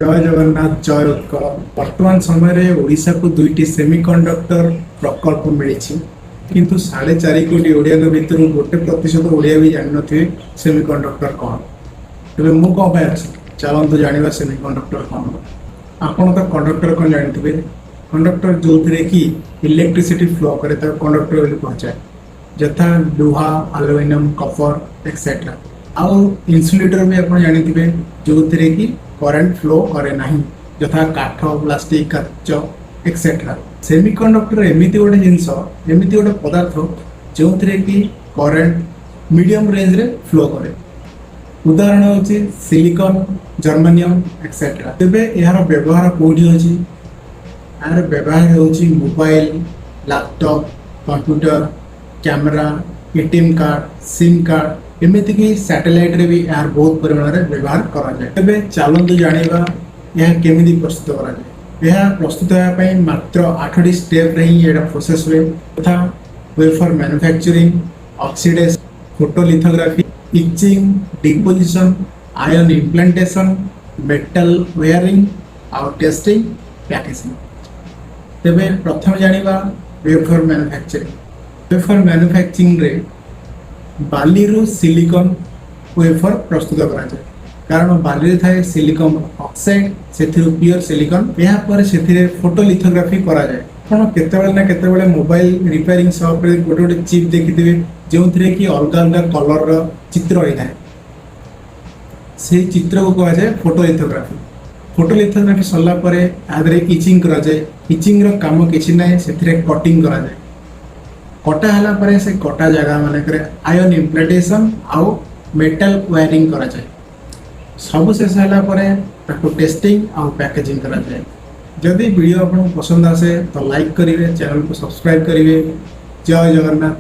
जय जगन्नाथ जय उत्कल वर्तमान समय ओडिशा को दुईटी सेमिकंडक्टर प्रकल्प मिली किंतु 4.5 कोटी ओडिया भितर 1% ओडिया भी जान थे सेमिकंडक्टर कौन तेज मु कौन अच्छी चलते जाना सेमिकंडक्टर कौन आपड़ तो कंडक्टर कौन जानते कंडक्टर जो थे कि इलेक्ट्रिसिटी फ्लो करे कंडक्टर पहुंचाए यथा लुहा आलुमिनियम कपर एक्सेट्रा आउ इन्सुलेटर भी आप जानते जो थे कि करंट फ्लो करे नहीं यथा काठ प्लास्टिक काच एक्सेट्रा सेमिकंडक्टर एमती गोटे जिनस एमती गोटे पदार्थ जो थे कि करंट मीडियम रेंज रे फ्लो करे उदाहरण होची सिलिकॉन जर्मेनियम एक्सेट्रा तेबे यार व्यवहार कोठी होची यार व्यवहार होची mobile laptop computer camera ATM card SIM card एमती कि सैटेलाइट रे भी यार बहुत परिमाण रे व्यवहार करा जाए तेबे चलंतु जानिबा यह केमिति प्रस्तुत करा जाए यह प्रस्तुत होया पई मात्र 8टी स्टेप रे ही एटा प्रोसेस हुए तथा wafer manufacturing oxidation photolithography etching deposition ion implantation metal wiring और टेस्टिंग पैकेजिंग तेबे प्रथम जानिबा वेफर मैन्युफैक्चरिंग रे बाली सिलिकॉन वेफर प्रस्तुत करा जाए कारण बाली थाए सिलिकॉन ऑक्साइड से प्योर सिलिकॉन या पर से फोटोलिथोग्राफी करा जाए ଆପଣ କେତେବେଳେ ନା କେତେବେଳେ ମୋବାଇଲ ରିପେୟାରିଂ ସପରେ ଗୋଟେ ଗୋଟେ ଚିପ୍ ଦେଖିଥିବେ ଯେଉଁଥିରେ କି ଅଲଗା ଅଲଗା କଲରର ଚିତ୍ର ରହିଥାଏ ସେହି ଚିତ୍ରକୁ କୁହାଯାଏ ଫଟୋଲିଥୋଗ୍ରାଫି ସରିଲା ପରେ ଆଦେହରେ ଇଚିଂ କରାଯାଏ ଇଚିଂର କାମ କିଛି ନାହିଁ ସେଥିରେ କଟିଂ କରାଯାଏ कटा हला परे से कटा जगह मानकरे आयन इम्प्लांटेशन आउ मेटल वायरिंग करा जाए सब शेष हला परे ताको टेस्टिंग आउ पैकेजिंग करा जाए जदि वीडियो आपको पसंद आसे तो लाइक करिवे चैनल को सब्सक्राइब करिवे जय जगन्नाथ।